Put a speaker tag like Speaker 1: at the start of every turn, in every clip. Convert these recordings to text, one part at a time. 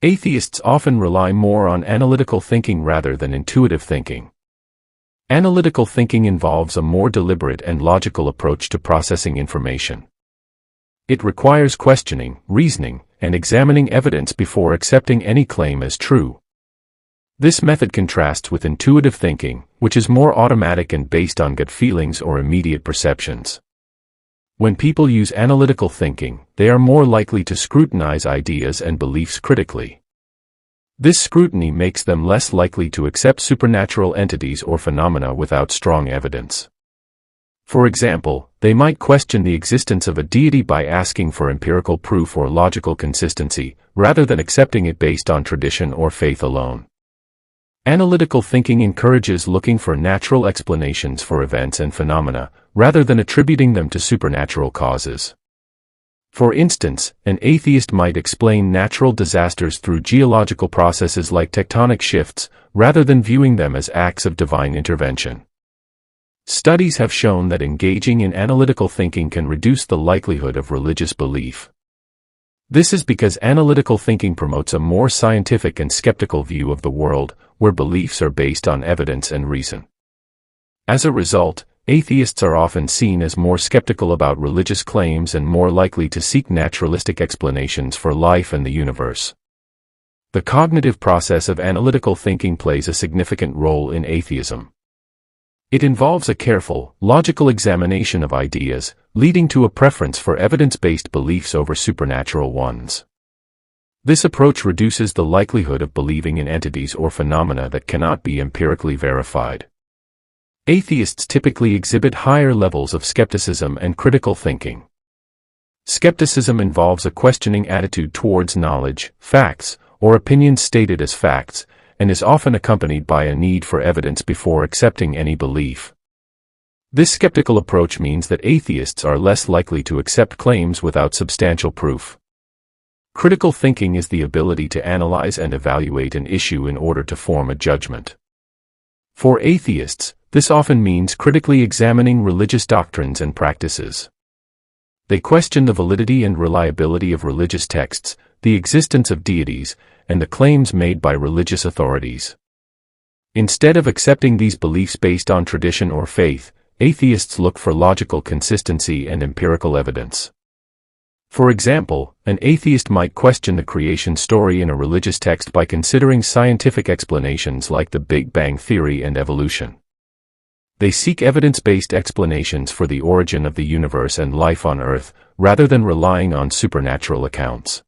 Speaker 1: Atheists often rely more on analytical thinking rather than intuitive thinking. Analytical thinking involves a more deliberate and logical approach to processing information. It requires questioning, reasoning, and examining evidence before accepting any claim as true. This method contrasts with intuitive thinking, which is more automatic and based on gut feelings or immediate perceptions. When people use analytical thinking, they are more likely to scrutinize ideas and beliefs critically. This scrutiny makes them less likely to accept supernatural entities or phenomena without strong evidence. For example, they might question the existence of a deity by asking for empirical proof or logical consistency, rather than accepting it based on tradition or faith alone. Analytical thinking encourages looking for natural explanations for events and phenomena, rather than attributing them to supernatural causes. For instance, an atheist might explain natural disasters through geological processes like tectonic shifts, rather than viewing them as acts of divine intervention. Studies have shown that engaging in analytical thinking can reduce the likelihood of religious belief. This is because analytical thinking promotes a more scientific and skeptical view of the world, where beliefs are based on evidence and reason. As a result, atheists are often seen as more skeptical about religious claims and more likely to seek naturalistic explanations for life and the universe. The cognitive process of analytical thinking plays a significant role in atheism. It involves a careful, logical examination of ideas, leading to a preference for evidence-based beliefs over supernatural ones. This approach reduces the likelihood of believing in entities or phenomena that cannot be empirically verified. Atheists typically exhibit higher levels of skepticism and critical thinking. Skepticism involves a questioning attitude towards knowledge, facts, or opinions stated as facts, and is often accompanied by a need for evidence before accepting any belief. This skeptical approach means that atheists are less likely to accept claims without substantial proof. Critical thinking is the ability to analyze and evaluate an issue in order to form a judgment. For atheists, this often means critically examining religious doctrines and practices. They question the validity and reliability of religious texts, the existence of deities, and the claims made by religious authorities. Instead of accepting these beliefs based on tradition or faith, atheists look for logical consistency and empirical evidence. For example, an atheist might question the creation story in a religious text by considering scientific explanations like the Big Bang Theory and evolution. They seek evidence-based explanations for the origin of the universe and life on Earth, rather than relying on supernatural accounts.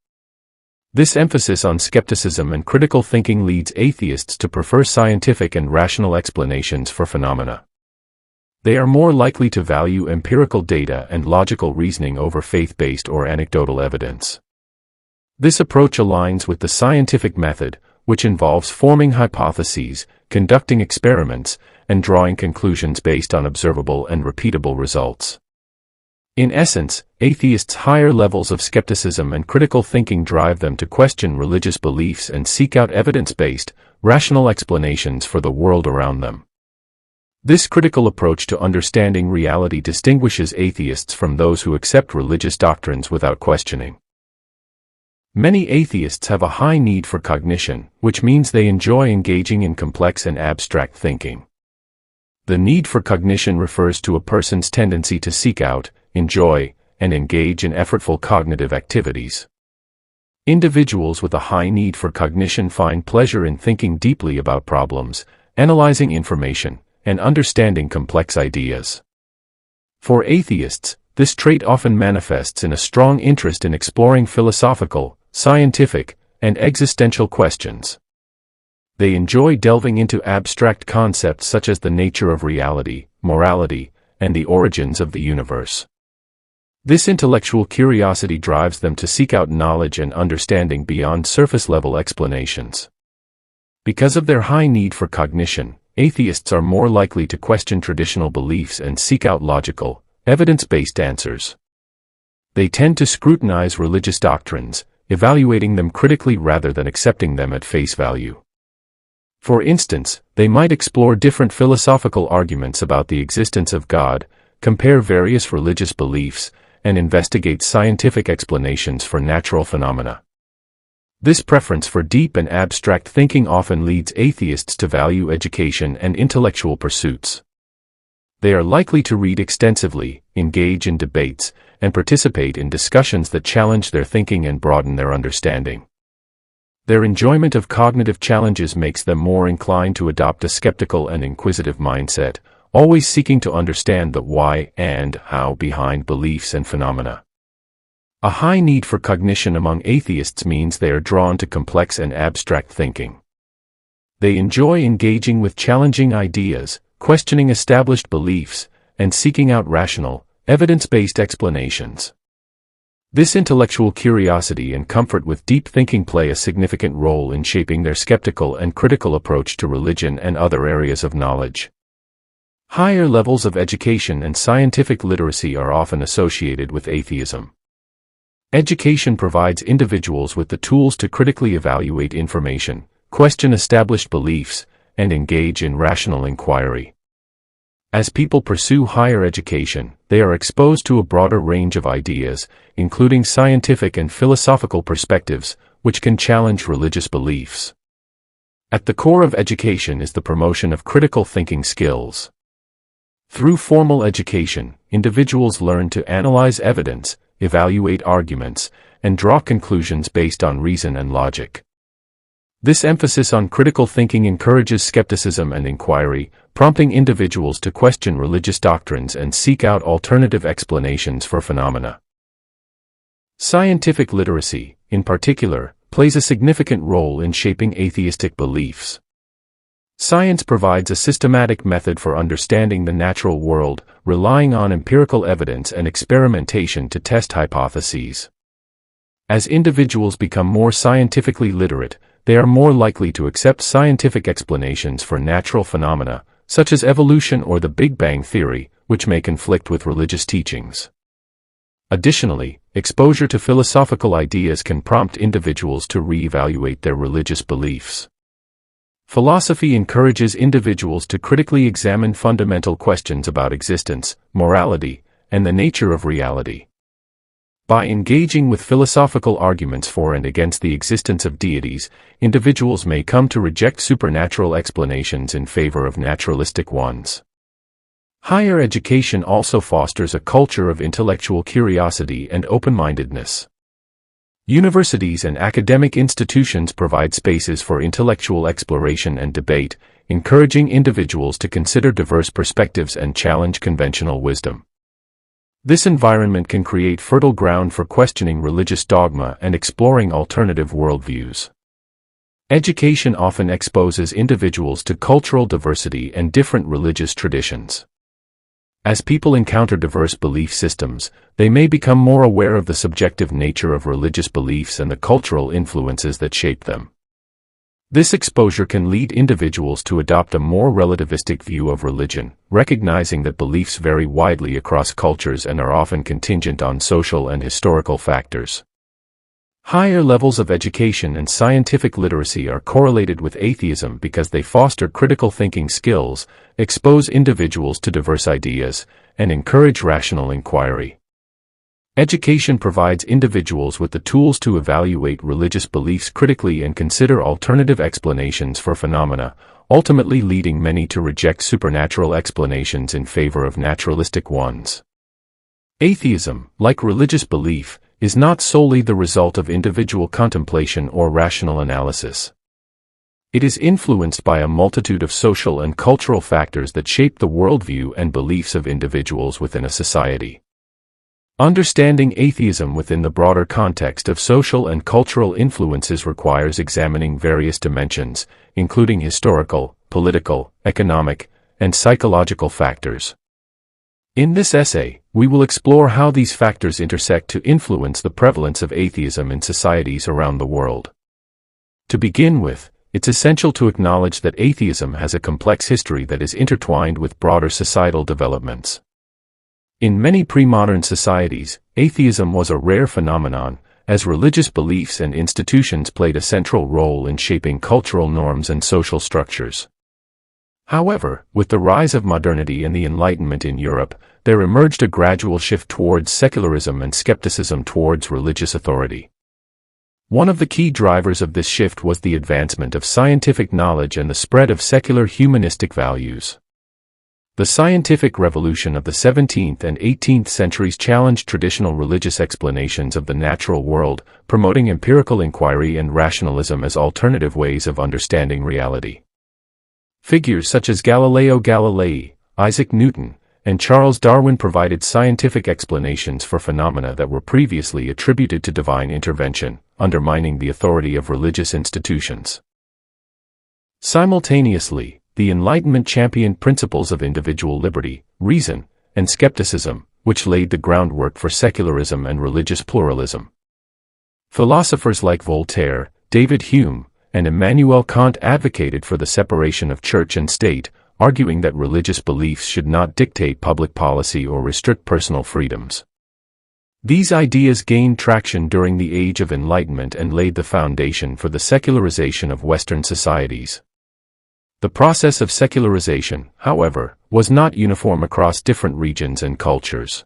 Speaker 1: This emphasis on skepticism and critical thinking leads atheists to prefer scientific and rational explanations for phenomena. They are more likely to value empirical data and logical reasoning over faith-based or anecdotal evidence. This approach aligns with the scientific method, which involves forming hypotheses, conducting experiments, and drawing conclusions based on observable and repeatable results. In essence, atheists' higher levels of skepticism and critical thinking drive them to question religious beliefs and seek out evidence-based, rational explanations for the world around them. This critical approach to understanding reality distinguishes atheists from those who accept religious doctrines without questioning. Many atheists have a high need for cognition, which means they enjoy engaging in complex and abstract thinking. The need for cognition refers to a person's tendency to seek out, enjoy, and engage in effortful cognitive activities. Individuals with a high need for cognition find pleasure in thinking deeply about problems, analyzing information, and understanding complex ideas. For atheists, this trait often manifests in a strong interest in exploring philosophical, scientific, and existential questions. They enjoy delving into abstract concepts such as the nature of reality, morality, and the origins of the universe. This intellectual curiosity drives them to seek out knowledge and understanding beyond surface-level explanations. Because of their high need for cognition, atheists are more likely to question traditional beliefs and seek out logical, evidence-based answers. They tend to scrutinize religious doctrines, evaluating them critically rather than accepting them at face value. For instance, they might explore different philosophical arguments about the existence of God, compare various religious beliefs, and investigate scientific explanations for natural phenomena. This preference for deep and abstract thinking often leads atheists to value education and intellectual pursuits. They are likely to read extensively, engage in debates, and participate in discussions that challenge their thinking and broaden their understanding. Their enjoyment of cognitive challenges makes them more inclined to adopt a skeptical and inquisitive mindset, always seeking to understand the why and how behind beliefs and phenomena. A high need for cognition among atheists means they are drawn to complex and abstract thinking. They enjoy engaging with challenging ideas, questioning established beliefs, and seeking out rational, evidence-based explanations. This intellectual curiosity and comfort with deep thinking play a significant role in shaping their skeptical and critical approach to religion and other areas of knowledge. Higher levels of education and scientific literacy are often associated with atheism. Education provides individuals with the tools to critically evaluate information, question established beliefs, and engage in rational inquiry. As people pursue higher education, they are exposed to a broader range of ideas, including scientific and philosophical perspectives, which can challenge religious beliefs. At the core of education is the promotion of critical thinking skills. Through formal education, individuals learn to analyze evidence, evaluate arguments, and draw conclusions based on reason and logic. This emphasis on critical thinking encourages skepticism and inquiry, prompting individuals to question religious doctrines and seek out alternative explanations for phenomena. Scientific literacy, in particular, plays a significant role in shaping atheistic beliefs. Science provides a systematic method for understanding the natural world, relying on empirical evidence and experimentation to test hypotheses. As individuals become more scientifically literate, they are more likely to accept scientific explanations for natural phenomena, such as evolution or the Big Bang theory, which may conflict with religious teachings. Additionally, exposure to philosophical ideas can prompt individuals to re-evaluate their religious beliefs. Philosophy encourages individuals to critically examine fundamental questions about existence, morality, and the nature of reality. By engaging with philosophical arguments for and against the existence of deities, individuals may come to reject supernatural explanations in favor of naturalistic ones. Higher education also fosters a culture of intellectual curiosity and open-mindedness. Universities and academic institutions provide spaces for intellectual exploration and debate, encouraging individuals to consider diverse perspectives and challenge conventional wisdom. This environment can create fertile ground for questioning religious dogma and exploring alternative worldviews. Education often exposes individuals to cultural diversity and different religious traditions. As people encounter diverse belief systems, they may become more aware of the subjective nature of religious beliefs and the cultural influences that shape them. This exposure can lead individuals to adopt a more relativistic view of religion, recognizing that beliefs vary widely across cultures and are often contingent on social and historical factors. Higher levels of education and scientific literacy are correlated with atheism because they foster critical thinking skills, expose individuals to diverse ideas, and encourage rational inquiry. Education provides individuals with the tools to evaluate religious beliefs critically and consider alternative explanations for phenomena, ultimately leading many to reject supernatural explanations in favor of naturalistic ones. Atheism, like religious belief, is not solely the result of individual contemplation or rational analysis. It is influenced by a multitude of social and cultural factors that shape the worldview and beliefs of individuals within a society. Understanding atheism within the broader context of social and cultural influences requires examining various dimensions, including historical, political, economic, and psychological factors. In this essay, we will explore how these factors intersect to influence the prevalence of atheism in societies around the world. To begin with, it's essential to acknowledge that atheism has a complex history that is intertwined with broader societal developments. In many pre-modern societies, atheism was a rare phenomenon, as religious beliefs and institutions played a central role in shaping cultural norms and social structures. However, with the rise of modernity and the Enlightenment in Europe, there emerged a gradual shift towards secularism and skepticism towards religious authority. One of the key drivers of this shift was the advancement of scientific knowledge and the spread of secular humanistic values. The scientific revolution of the 17th and 18th centuries challenged traditional religious explanations of the natural world, promoting empirical inquiry and rationalism as alternative ways of understanding reality. Figures such as Galileo Galilei, Isaac Newton, and Charles Darwin provided scientific explanations for phenomena that were previously attributed to divine intervention, undermining the authority of religious institutions. Simultaneously, the Enlightenment championed principles of individual liberty, reason, and skepticism, which laid the groundwork for secularism and religious pluralism. Philosophers like Voltaire, David Hume, and Immanuel Kant advocated for the separation of church and state, arguing that religious beliefs should not dictate public policy or restrict personal freedoms. These ideas gained traction during the Age of Enlightenment and laid the foundation for the secularization of Western societies. The process of secularization, however, was not uniform across different regions and cultures.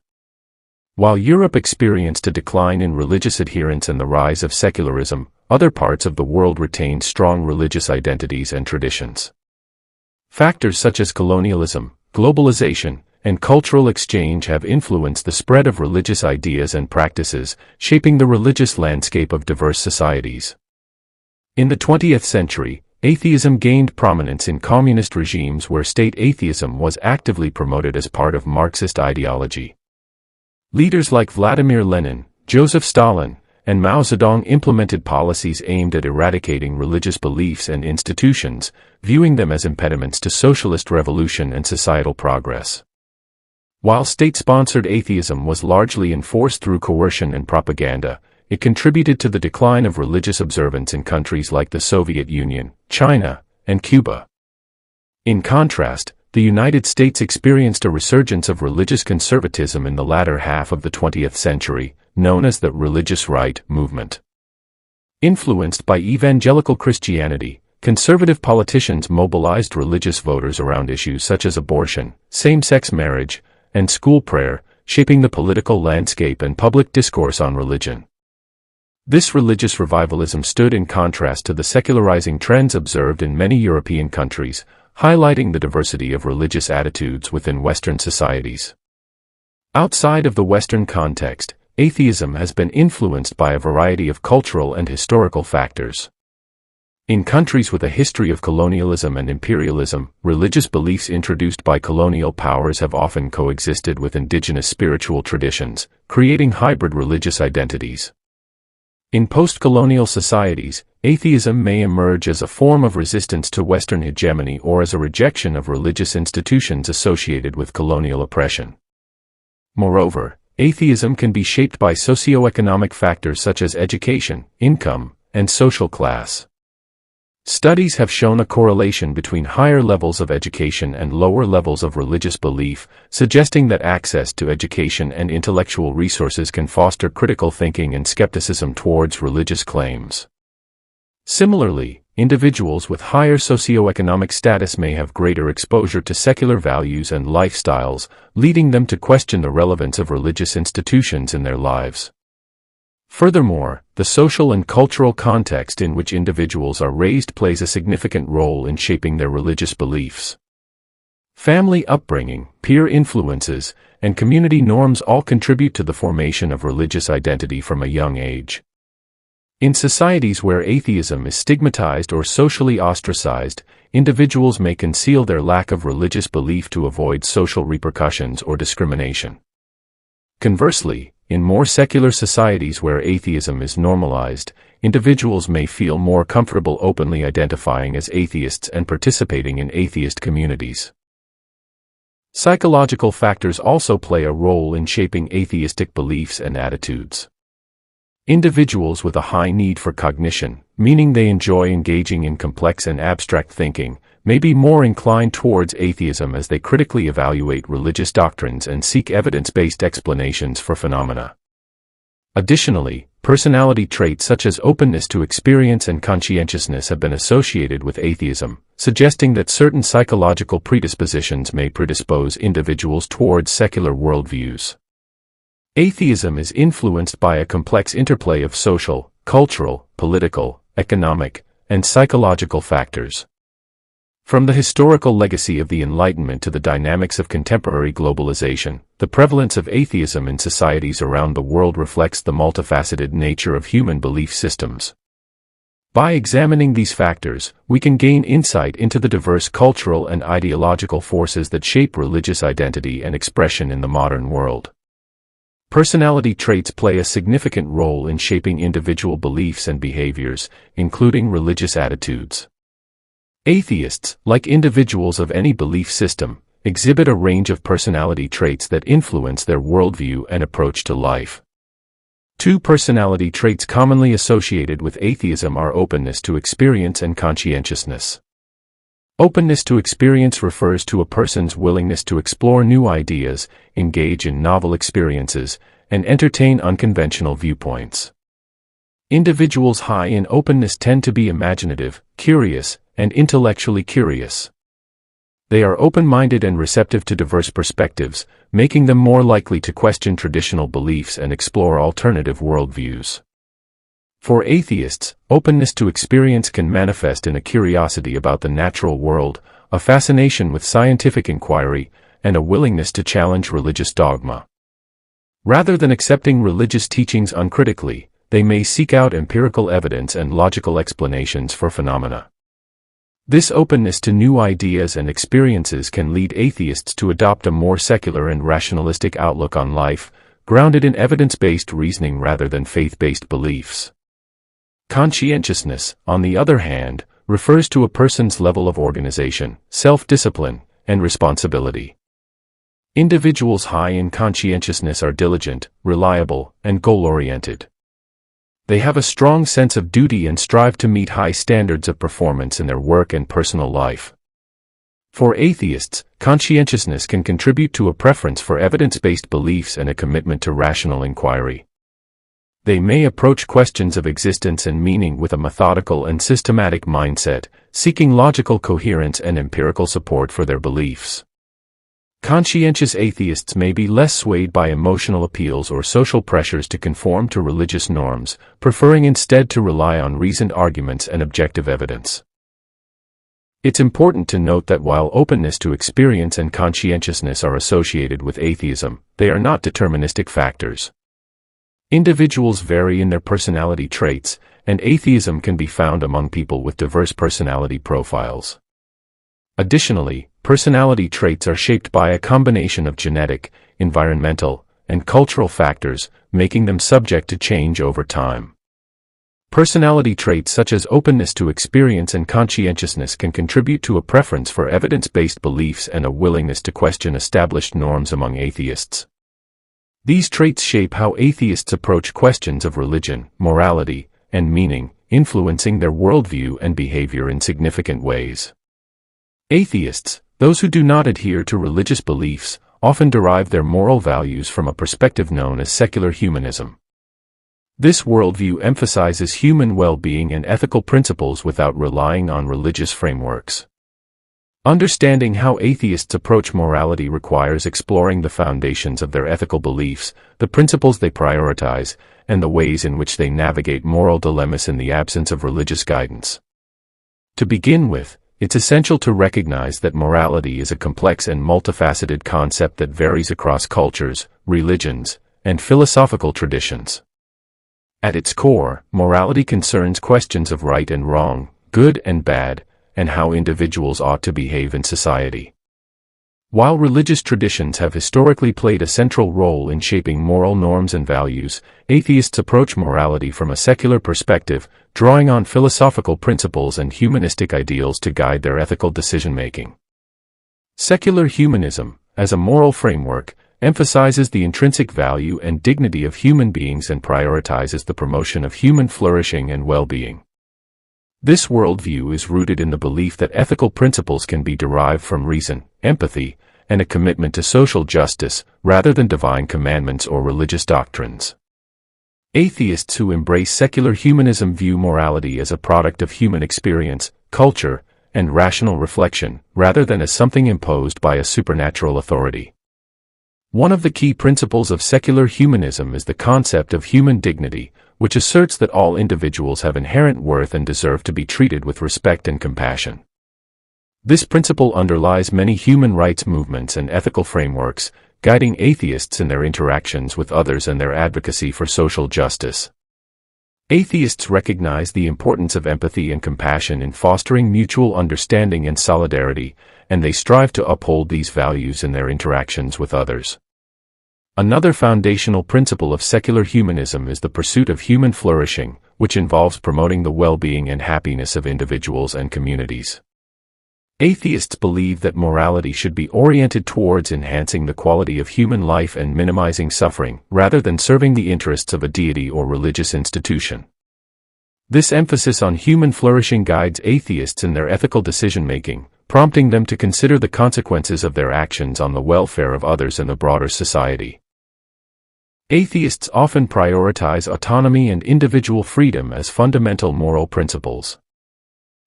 Speaker 1: While Europe experienced a decline in religious adherence and the rise of secularism, other parts of the world retained strong religious identities and traditions. Factors such as colonialism, globalization, and cultural exchange have influenced the spread of religious ideas and practices, shaping the religious landscape of diverse societies. In the 20th century, atheism gained prominence in communist regimes where state atheism was actively promoted as part of Marxist ideology. Leaders like Vladimir Lenin, Joseph Stalin, and Mao Zedong implemented policies aimed at eradicating religious beliefs and institutions, viewing them as impediments to socialist revolution and societal progress. While state-sponsored atheism was largely enforced through coercion and propaganda, it contributed to the decline of religious observance in countries like the Soviet Union, China, and Cuba. In contrast, the United States experienced a resurgence of religious conservatism in the latter half of the 20th century, known as the religious right movement. Influenced by evangelical Christianity, conservative politicians mobilized religious voters around issues such as abortion, same-sex marriage, and school prayer, shaping the political landscape and public discourse on religion. This religious revivalism stood in contrast to the secularizing trends observed in many European countries, highlighting the diversity of religious attitudes within Western societies. Outside of the Western context, atheism has been influenced by a variety of cultural and historical factors. In countries with a history of colonialism and imperialism, religious beliefs introduced by colonial powers have often coexisted with indigenous spiritual traditions, creating hybrid religious identities. In post-colonial societies, atheism may emerge as a form of resistance to Western hegemony or as a rejection of religious institutions associated with colonial oppression. Moreover, atheism can be shaped by socioeconomic factors such as education, income, and social class. Studies have shown a correlation between higher levels of education and lower levels of religious belief, suggesting that access to education and intellectual resources can foster critical thinking and skepticism towards religious claims. Similarly, individuals with higher socioeconomic status may have greater exposure to secular values and lifestyles, leading them to question the relevance of religious institutions in their lives. Furthermore, the social and cultural context in which individuals are raised plays a significant role in shaping their religious beliefs. Family upbringing, peer influences, and community norms all contribute to the formation of religious identity from a young age. In societies where atheism is stigmatized or socially ostracized, individuals may conceal their lack of religious belief to avoid social repercussions or discrimination. Conversely, in more secular societies where atheism is normalized, individuals may feel more comfortable openly identifying as atheists and participating in atheist communities. Psychological factors also play a role in shaping atheistic beliefs and attitudes. Individuals with a high need for cognition, meaning they enjoy engaging in complex and abstract thinking, may be more inclined towards atheism as they critically evaluate religious doctrines and seek evidence-based explanations for phenomena. Additionally, personality traits such as openness to experience and conscientiousness have been associated with atheism, suggesting that certain psychological predispositions may predispose individuals towards secular worldviews. Atheism is influenced by a complex interplay of social, cultural, political, economic, and psychological factors. From the historical legacy of the Enlightenment to the dynamics of contemporary globalization, the prevalence of atheism in societies around the world reflects the multifaceted nature of human belief systems. By examining these factors, we can gain insight into the diverse cultural and ideological forces that shape religious identity and expression in the modern world. Personality traits play a significant role in shaping individual beliefs and behaviors, including religious attitudes. Atheists, like individuals of any belief system, exhibit a range of personality traits that influence their worldview and approach to life. Two personality traits commonly associated with atheism are openness to experience and conscientiousness. Openness to experience refers to a person's willingness to explore new ideas, engage in novel experiences, and entertain unconventional viewpoints. Individuals high in openness tend to be imaginative, curious, and intellectually curious. They are open-minded and receptive to diverse perspectives, making them more likely to question traditional beliefs and explore alternative worldviews. For atheists, openness to experience can manifest in a curiosity about the natural world, a fascination with scientific inquiry, and a willingness to challenge religious dogma. Rather than accepting religious teachings uncritically, they may seek out empirical evidence and logical explanations for phenomena. This openness to new ideas and experiences can lead atheists to adopt a more secular and rationalistic outlook on life, grounded in evidence-based reasoning rather than faith-based beliefs. Conscientiousness, on the other hand, refers to a person's level of organization, self-discipline, and responsibility. Individuals high in conscientiousness are diligent, reliable, and goal-oriented. They have a strong sense of duty and strive to meet high standards of performance in their work and personal life. For atheists, conscientiousness can contribute to a preference for evidence-based beliefs and a commitment to rational inquiry. They may approach questions of existence and meaning with a methodical and systematic mindset, seeking logical coherence and empirical support for their beliefs. Conscientious atheists may be less swayed by emotional appeals or social pressures to conform to religious norms, preferring instead to rely on reasoned arguments and objective evidence. It's important to note that while openness to experience and conscientiousness are associated with atheism, they are not deterministic factors. Individuals vary in their personality traits, and atheism can be found among people with diverse personality profiles. Additionally, personality traits are shaped by a combination of genetic, environmental, and cultural factors, making them subject to change over time. Personality traits such as openness to experience and conscientiousness can contribute to a preference for evidence-based beliefs and a willingness to question established norms among atheists. These traits shape how atheists approach questions of religion, morality, and meaning, influencing their worldview and behavior in significant ways. Atheists, those who do not adhere to religious beliefs, often derive their moral values from a perspective known as secular humanism. This worldview emphasizes human well-being and ethical principles without relying on religious frameworks. Understanding how atheists approach morality requires exploring the foundations of their ethical beliefs, the principles they prioritize, and the ways in which they navigate moral dilemmas in the absence of religious guidance. To begin with, it's essential to recognize that morality is a complex and multifaceted concept that varies across cultures, religions, and philosophical traditions. At its core, morality concerns questions of right and wrong, good and bad, and how individuals ought to behave in society. While religious traditions have historically played a central role in shaping moral norms and values, atheists approach morality from a secular perspective, drawing on philosophical principles and humanistic ideals to guide their ethical decision-making. Secular humanism, as a moral framework, emphasizes the intrinsic value and dignity of human beings and prioritizes the promotion of human flourishing and well-being. This worldview is rooted in the belief that ethical principles can be derived from reason, empathy, and a commitment to social justice, rather than divine commandments or religious doctrines. Atheists who embrace secular humanism view morality as a product of human experience, culture, and rational reflection, rather than as something imposed by a supernatural authority. One of the key principles of secular humanism is the concept of human dignity, which asserts that all individuals have inherent worth and deserve to be treated with respect and compassion. This principle underlies many human rights movements and ethical frameworks, guiding atheists in their interactions with others and their advocacy for social justice. Atheists recognize the importance of empathy and compassion in fostering mutual understanding and solidarity, and they strive to uphold these values in their interactions with others. Another foundational principle of secular humanism is the pursuit of human flourishing, which involves promoting the well-being and happiness of individuals and communities. Atheists believe that morality should be oriented towards enhancing the quality of human life and minimizing suffering, rather than serving the interests of a deity or religious institution. This emphasis on human flourishing guides atheists in their ethical decision-making, prompting them to consider the consequences of their actions on the welfare of others and the broader society. Atheists often prioritize autonomy and individual freedom as fundamental moral principles.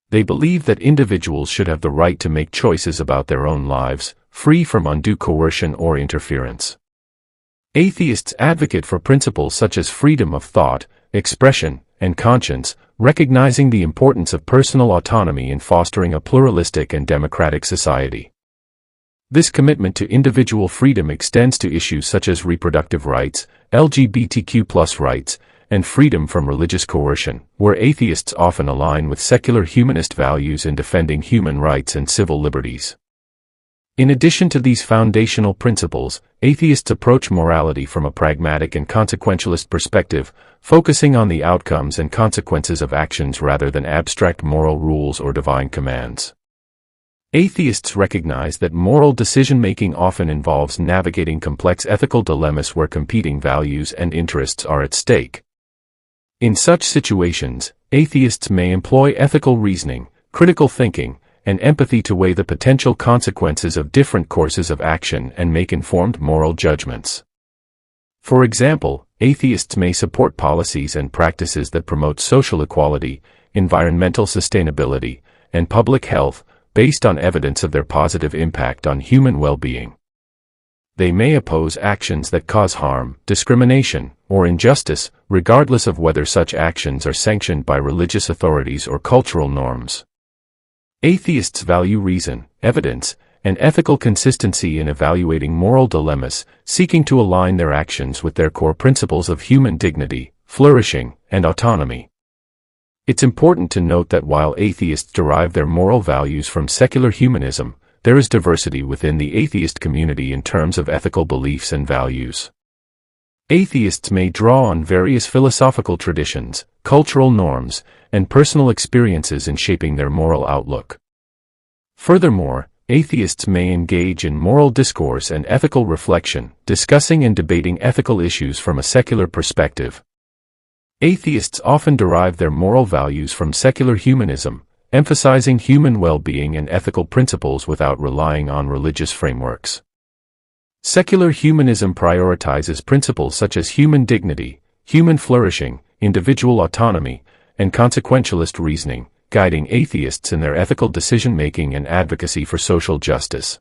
Speaker 1: They believe that individuals should have the right to make choices about their own lives, free from undue coercion or interference. Atheists advocate for principles such as freedom of thought, expression, and conscience, recognizing the importance of personal autonomy in fostering a pluralistic and democratic society. This commitment to individual freedom extends to issues such as reproductive rights, LGBTQ+ rights, and freedom from religious coercion, where atheists often align with secular humanist values in defending human rights and civil liberties. In addition to these foundational principles, atheists approach morality from a pragmatic and consequentialist perspective, focusing on the outcomes and consequences of actions rather than abstract moral rules or divine commands. Atheists recognize that moral decision-making often involves navigating complex ethical dilemmas where competing values and interests are at stake. In such situations, atheists may employ ethical reasoning, critical thinking, and empathy to weigh the potential consequences of different courses of action and make informed moral judgments. For example, atheists may support policies and practices that promote social equality, environmental sustainability, and public health, based on evidence of their positive impact on human well-being. They may oppose actions that cause harm, discrimination, or injustice, regardless of whether such actions are sanctioned by religious authorities or cultural norms. Atheists value reason, evidence, and ethical consistency in evaluating moral dilemmas, seeking to align their actions with their core principles of human dignity, flourishing, and autonomy. It's important to note that while atheists derive their moral values from secular humanism, there is diversity within the atheist community in terms of ethical beliefs and values. Atheists may draw on various philosophical traditions, cultural norms, and personal experiences in shaping their moral outlook. Furthermore, atheists may engage in moral discourse and ethical reflection, discussing and debating ethical issues from a secular perspective. Atheists often derive their moral values from secular humanism, emphasizing human well-being and ethical principles without relying on religious frameworks. Secular humanism prioritizes principles such as human dignity, human flourishing, individual autonomy, and consequentialist reasoning, guiding atheists in their ethical decision-making and advocacy for social justice.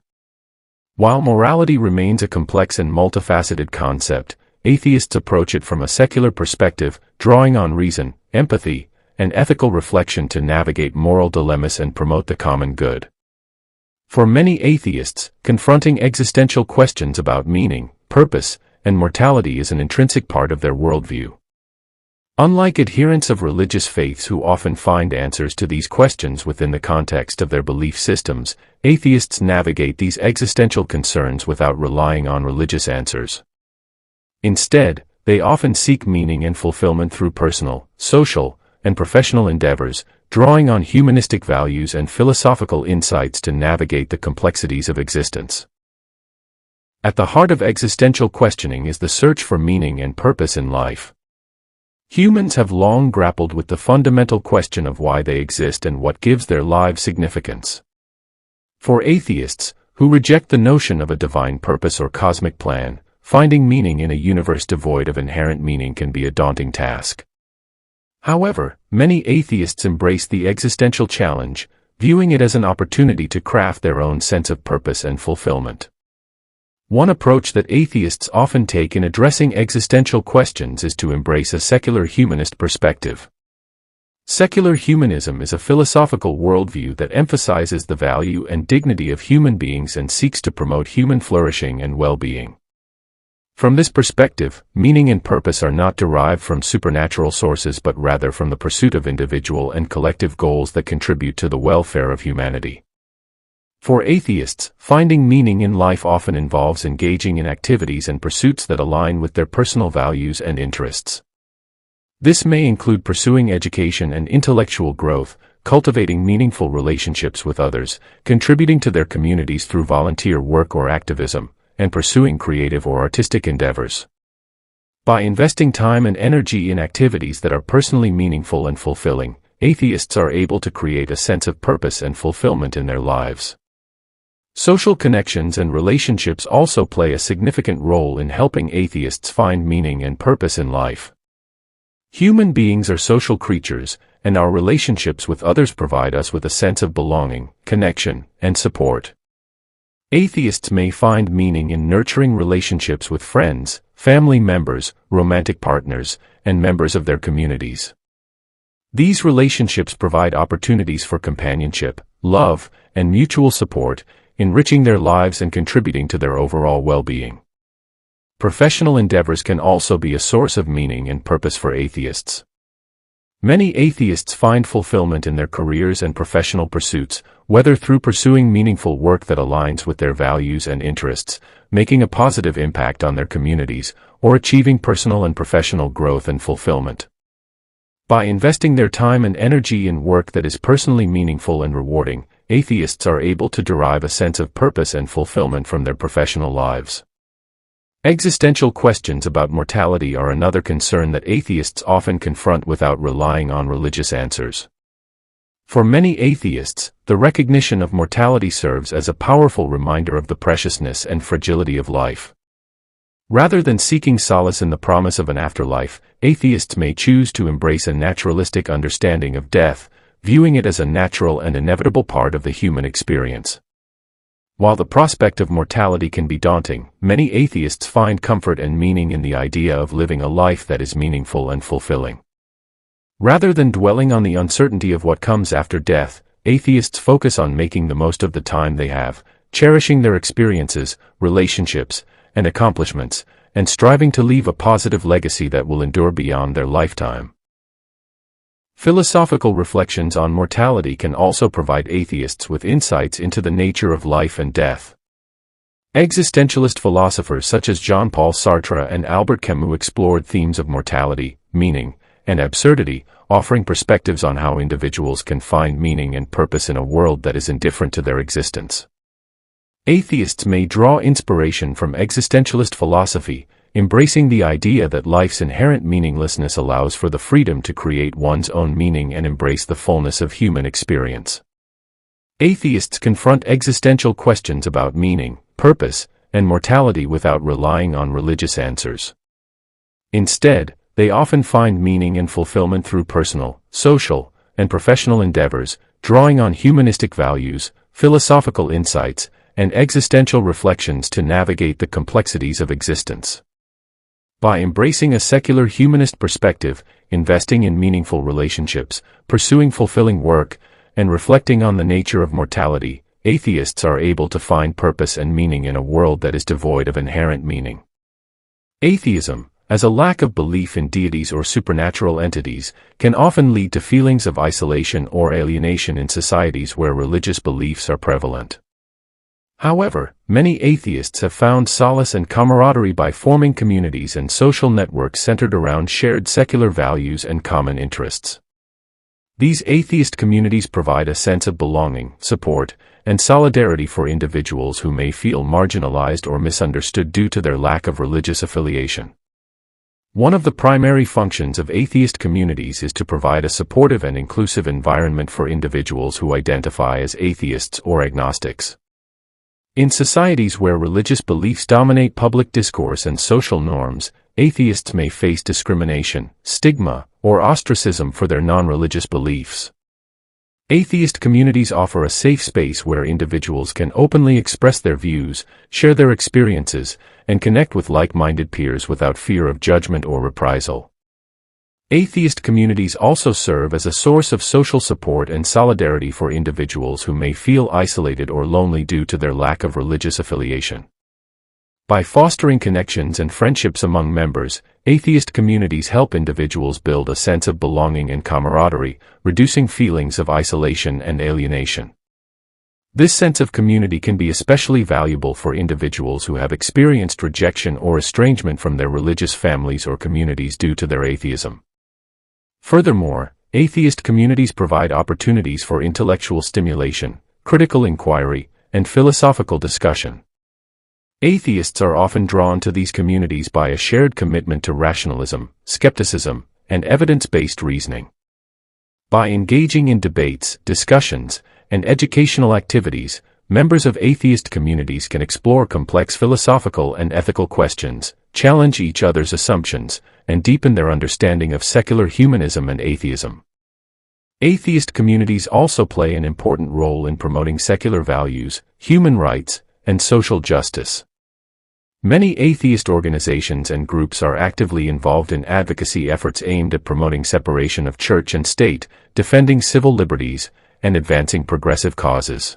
Speaker 1: While morality remains a complex and multifaceted concept, atheists approach it from a secular perspective, drawing on reason, empathy, and ethical reflection to navigate moral dilemmas and promote the common good. For many atheists, confronting existential questions about meaning, purpose, and mortality is an intrinsic part of their worldview. Unlike adherents of religious faiths who often find answers to these questions within the context of their belief systems, atheists navigate these existential concerns without relying on religious answers. Instead, they often seek meaning and fulfillment through personal, social, and professional endeavors, drawing on humanistic values and philosophical insights to navigate the complexities of existence. At the heart of existential questioning is the search for meaning and purpose in life. Humans have long grappled with the fundamental question of why they exist and what gives their lives significance. For atheists, who reject the notion of a divine purpose or cosmic plan, finding meaning in a universe devoid of inherent meaning can be a daunting task. However, many atheists embrace the existential challenge, viewing it as an opportunity to craft their own sense of purpose and fulfillment. One approach that atheists often take in addressing existential questions is to embrace a secular humanist perspective. Secular humanism is a philosophical worldview that emphasizes the value and dignity of human beings and seeks to promote human flourishing and well-being. From this perspective, meaning and purpose are not derived from supernatural sources but rather from the pursuit of individual and collective goals that contribute to the welfare of humanity. For atheists, finding meaning in life often involves engaging in activities and pursuits that align with their personal values and interests. This may include pursuing education and intellectual growth, cultivating meaningful relationships with others, contributing to their communities through volunteer work or activism, and pursuing creative or artistic endeavors. By investing time and energy in activities that are personally meaningful and fulfilling, atheists are able to create a sense of purpose and fulfillment in their lives. Social connections and relationships also play a significant role in helping atheists find meaning and purpose in life. Human beings are social creatures, and our relationships with others provide us with a sense of belonging, connection, and support. Atheists may find meaning in nurturing relationships with friends, family members, romantic partners, and members of their communities. These relationships provide opportunities for companionship, love, and mutual support, enriching their lives and contributing to their overall well-being. Professional endeavors can also be a source of meaning and purpose for atheists. Many atheists find fulfillment in their careers and professional pursuits, whether through pursuing meaningful work that aligns with their values and interests, making a positive impact on their communities, or achieving personal and professional growth and fulfillment. By investing their time and energy in work that is personally meaningful and rewarding, atheists are able to derive a sense of purpose and fulfillment from their professional lives. Existential questions about mortality are another concern that atheists often confront without relying on religious answers. For many atheists, the recognition of mortality serves as a powerful reminder of the preciousness and fragility of life. Rather than seeking solace in the promise of an afterlife, atheists may choose to embrace a naturalistic understanding of death, viewing it as a natural and inevitable part of the human experience. While the prospect of mortality can be daunting, many atheists find comfort and meaning in the idea of living a life that is meaningful and fulfilling. Rather than dwelling on the uncertainty of what comes after death, atheists focus on making the most of the time they have, cherishing their experiences, relationships, and accomplishments, and striving to leave a positive legacy that will endure beyond their lifetime. Philosophical reflections on mortality can also provide atheists with insights into the nature of life and death. Existentialist philosophers such as Jean-Paul Sartre and Albert Camus explored themes of mortality, meaning, and absurdity, offering perspectives on how individuals can find meaning and purpose in a world that is indifferent to their existence. Atheists may draw inspiration from existentialist philosophy, embracing the idea that life's inherent meaninglessness allows for the freedom to create one's own meaning and embrace the fullness of human experience. Atheists confront existential questions about meaning, purpose, and mortality without relying on religious answers. Instead, they often find meaning and fulfillment through personal, social, and professional endeavors, drawing on humanistic values, philosophical insights, and existential reflections to navigate the complexities of existence. By embracing a secular humanist perspective, investing in meaningful relationships, pursuing fulfilling work, and reflecting on the nature of mortality, atheists are able to find purpose and meaning in a world that is devoid of inherent meaning. Atheism, as a lack of belief in deities or supernatural entities, can often lead to feelings of isolation or alienation in societies where religious beliefs are prevalent. However, many atheists have found solace and camaraderie by forming communities and social networks centered around shared secular values and common interests. These atheist communities provide a sense of belonging, support, and solidarity for individuals who may feel marginalized or misunderstood due to their lack of religious affiliation. One of the primary functions of atheist communities is to provide a supportive and inclusive environment for individuals who identify as atheists or agnostics. In societies where religious beliefs dominate public discourse and social norms, atheists may face discrimination, stigma, or ostracism for their non-religious beliefs. Atheist communities offer a safe space where individuals can openly express their views, share their experiences, and connect with like-minded peers without fear of judgment or reprisal. Atheist communities also serve as a source of social support and solidarity for individuals who may feel isolated or lonely due to their lack of religious affiliation. By fostering connections and friendships among members, atheist communities help individuals build a sense of belonging and camaraderie, reducing feelings of isolation and alienation. This sense of community can be especially valuable for individuals who have experienced rejection or estrangement from their religious families or communities due to their atheism. Furthermore, atheist communities provide opportunities for intellectual stimulation, critical inquiry, and philosophical discussion. Atheists are often drawn to these communities by a shared commitment to rationalism, skepticism, and evidence-based reasoning. By engaging in debates, discussions, and educational activities, members of atheist communities can explore complex philosophical and ethical questions, challenge each other's assumptions, and deepen their understanding of secular humanism and atheism. Atheist communities also play an important role in promoting secular values, human rights, and social justice. Many atheist organizations and groups are actively involved in advocacy efforts aimed at promoting separation of church and state, defending civil liberties, and advancing progressive causes.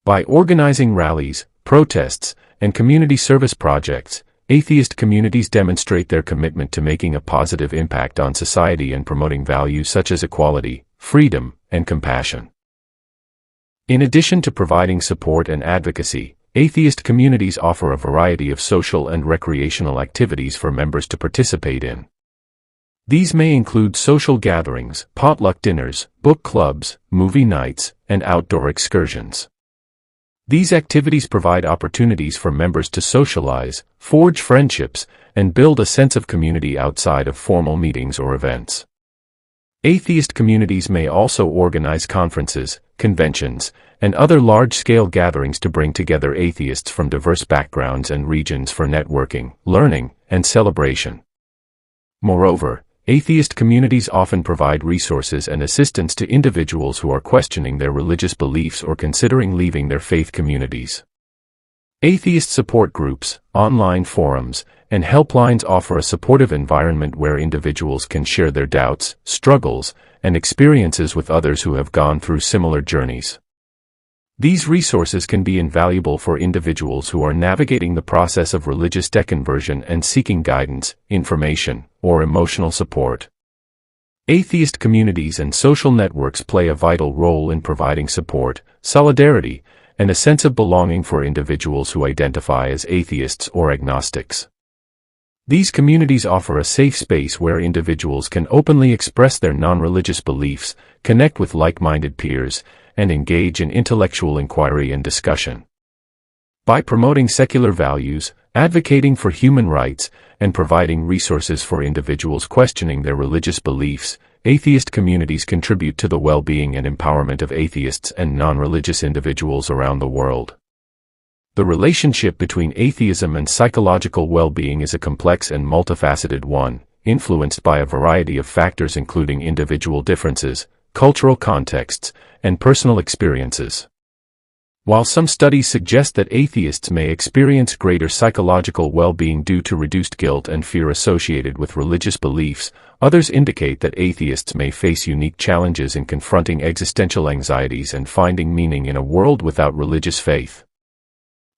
Speaker 1: By organizing rallies, protests, and community service projects, atheist communities demonstrate their commitment to making a positive impact on society and promoting values such as equality, freedom, and compassion. In addition to providing support and advocacy, atheist communities offer a variety of social and recreational activities for members to participate in. These may include social gatherings, potluck dinners, book clubs, movie nights, and outdoor excursions. These activities provide opportunities for members to socialize, forge friendships, and build a sense of community outside of formal meetings or events. Atheist communities may also organize conferences, conventions, and other large-scale gatherings to bring together atheists from diverse backgrounds and regions for networking, learning, and celebration. Moreover, atheist communities often provide resources and assistance to individuals who are questioning their religious beliefs or considering leaving their faith communities. Atheist support groups, online forums, and helplines offer a supportive environment where individuals can share their doubts, struggles, and experiences with others who have gone through similar journeys. These resources can be invaluable for individuals who are navigating the process of religious deconversion and seeking guidance, information, or emotional support. Atheist communities and social networks play a vital role in providing support, solidarity, and a sense of belonging for individuals who identify as atheists or agnostics. These communities offer a safe space where individuals can openly express their non-religious beliefs, connect with like-minded peers, and engage in intellectual inquiry and discussion. By promoting secular values, advocating for human rights, and providing resources for individuals questioning their religious beliefs, atheist communities contribute to the well-being and empowerment of atheists and non-religious individuals around the world. The relationship between atheism and psychological well-being is a complex and multifaceted one, influenced by a variety of factors including individual differences, cultural contexts, and personal experiences. While some studies suggest that atheists may experience greater psychological well-being due to reduced guilt and fear associated with religious beliefs, others indicate that atheists may face unique challenges in confronting existential anxieties and finding meaning in a world without religious faith.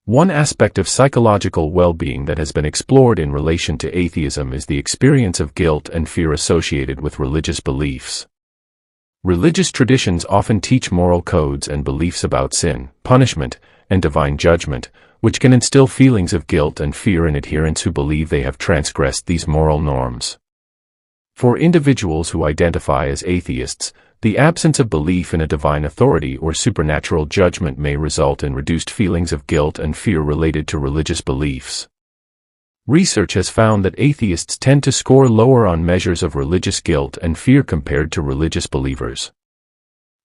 Speaker 1: One aspect of psychological well-being that has been explored in relation to atheism is the experience of guilt and fear associated with religious beliefs. Religious traditions often teach moral codes and beliefs about sin, punishment, and divine judgment, which can instill feelings of guilt and fear in adherents who believe they have transgressed these moral norms. For individuals who identify as atheists, the absence of belief in a divine authority or supernatural judgment may result in reduced feelings of guilt and fear related to religious beliefs. Research has found that atheists tend to score lower on measures of religious guilt and fear compared to religious believers.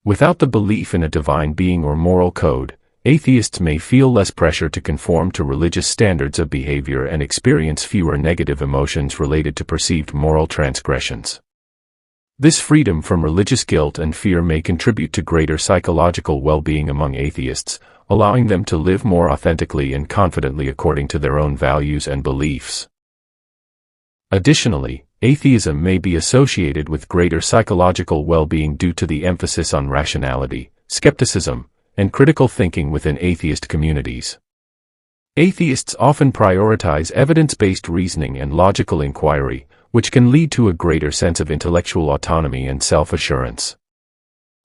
Speaker 1: Without the belief in a divine being or moral code, atheists may feel less pressure to conform to religious standards of behavior and experience fewer negative emotions related to perceived moral transgressions. This freedom from religious guilt and fear may contribute to greater psychological well-being among atheists, allowing them to live more authentically and confidently according to their own values and beliefs. Additionally, atheism may be associated with greater psychological well-being due to the emphasis on rationality, skepticism, and critical thinking within atheist communities. Atheists often prioritize evidence-based reasoning and logical inquiry, which can lead to a greater sense of intellectual autonomy and self-assurance.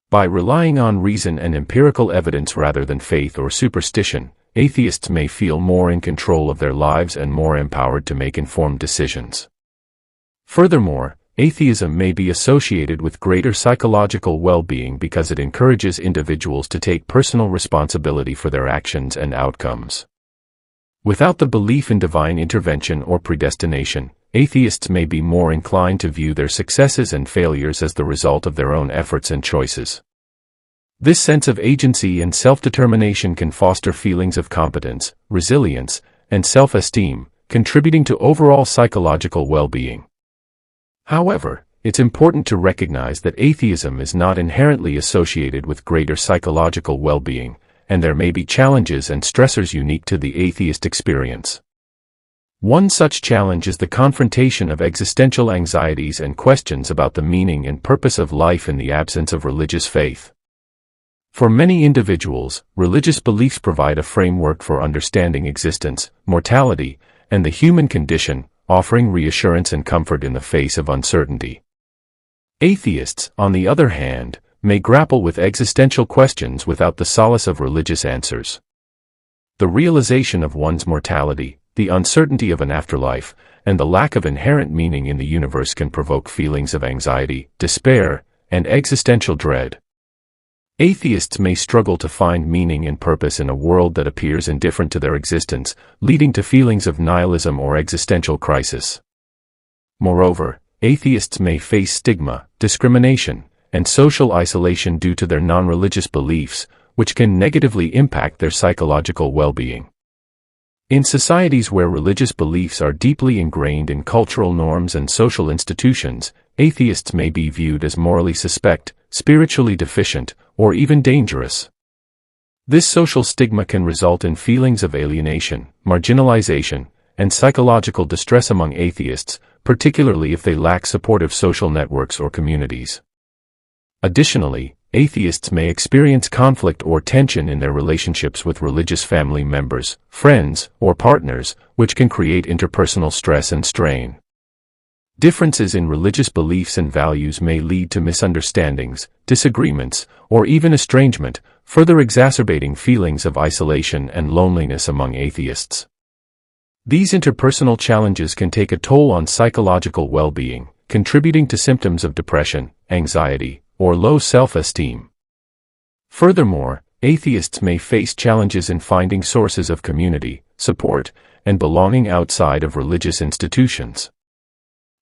Speaker 1: By relying on reason and empirical evidence rather than faith or superstition, atheists may feel more in control of their lives and more empowered to make informed decisions. Furthermore, atheism may be associated with greater psychological well-being because it encourages individuals to take personal responsibility for their actions and outcomes. Without the belief in divine intervention or predestination, atheists may be more inclined to view their successes and failures as the result of their own efforts and choices. This sense of agency and self-determination can foster feelings of competence, resilience, and self-esteem, contributing to overall psychological well-being. However, it's important to recognize that atheism is not inherently associated with greater psychological well-being, and there may be challenges and stressors unique to the atheist experience. One such challenge is the confrontation of existential anxieties and questions about the meaning and purpose of life in the absence of religious faith. For many individuals, religious beliefs provide a framework for understanding existence, mortality, and the human condition, offering reassurance and comfort in the face of uncertainty. Atheists, on the other hand, may grapple with existential questions without the solace of religious answers. The realization of one's mortality, the uncertainty of an afterlife, and the lack of inherent meaning in the universe can provoke feelings of anxiety, despair, and existential dread. Atheists may struggle to find meaning and purpose in a world that appears indifferent to their existence, leading to feelings of nihilism or existential crisis. Moreover, atheists may face stigma, discrimination, and social isolation due to their non-religious beliefs, which can negatively impact their psychological well-being. In societies where religious beliefs are deeply ingrained in cultural norms and social institutions, atheists may be viewed as morally suspect, spiritually deficient, or even dangerous. This social stigma can result in feelings of alienation, marginalization, and psychological distress among atheists, particularly if they lack supportive social networks or communities. Additionally, atheists may experience conflict or tension in their relationships with religious family members, friends, or partners, which can create interpersonal stress and strain. Differences in religious beliefs and values may lead to misunderstandings, disagreements, or even estrangement, further exacerbating feelings of isolation and loneliness among atheists. These interpersonal challenges can take a toll on psychological well-being, contributing to symptoms of depression, anxiety, or low self-esteem. Furthermore, atheists may face challenges in finding sources of community, support, and belonging outside of religious institutions.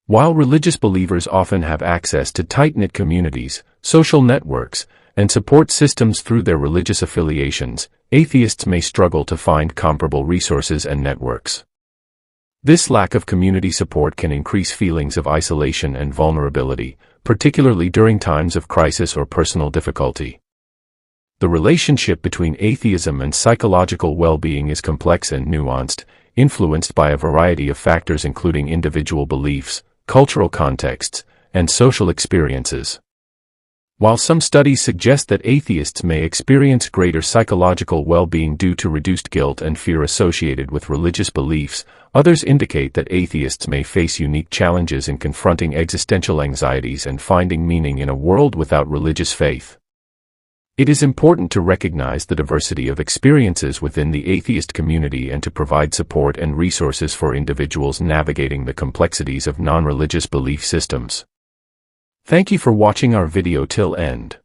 Speaker 1: While religious believers often have access to tight-knit communities, social networks, and support systems through their religious affiliations, atheists may struggle to find comparable resources and networks. This lack of community support can increase feelings of isolation and vulnerability, particularly during times of crisis or personal difficulty. The relationship between atheism and psychological well-being is complex and nuanced, influenced by a variety of factors including individual beliefs, cultural contexts, and social experiences. While some studies suggest that atheists may experience greater psychological well-being due to reduced guilt and fear associated with religious beliefs, others indicate that atheists may face unique challenges in confronting existential anxieties and finding meaning in a world without religious faith. It is important to recognize the diversity of experiences within the atheist community and to provide support and resources for individuals navigating the complexities of non-religious belief systems. Thank you for watching our video till end.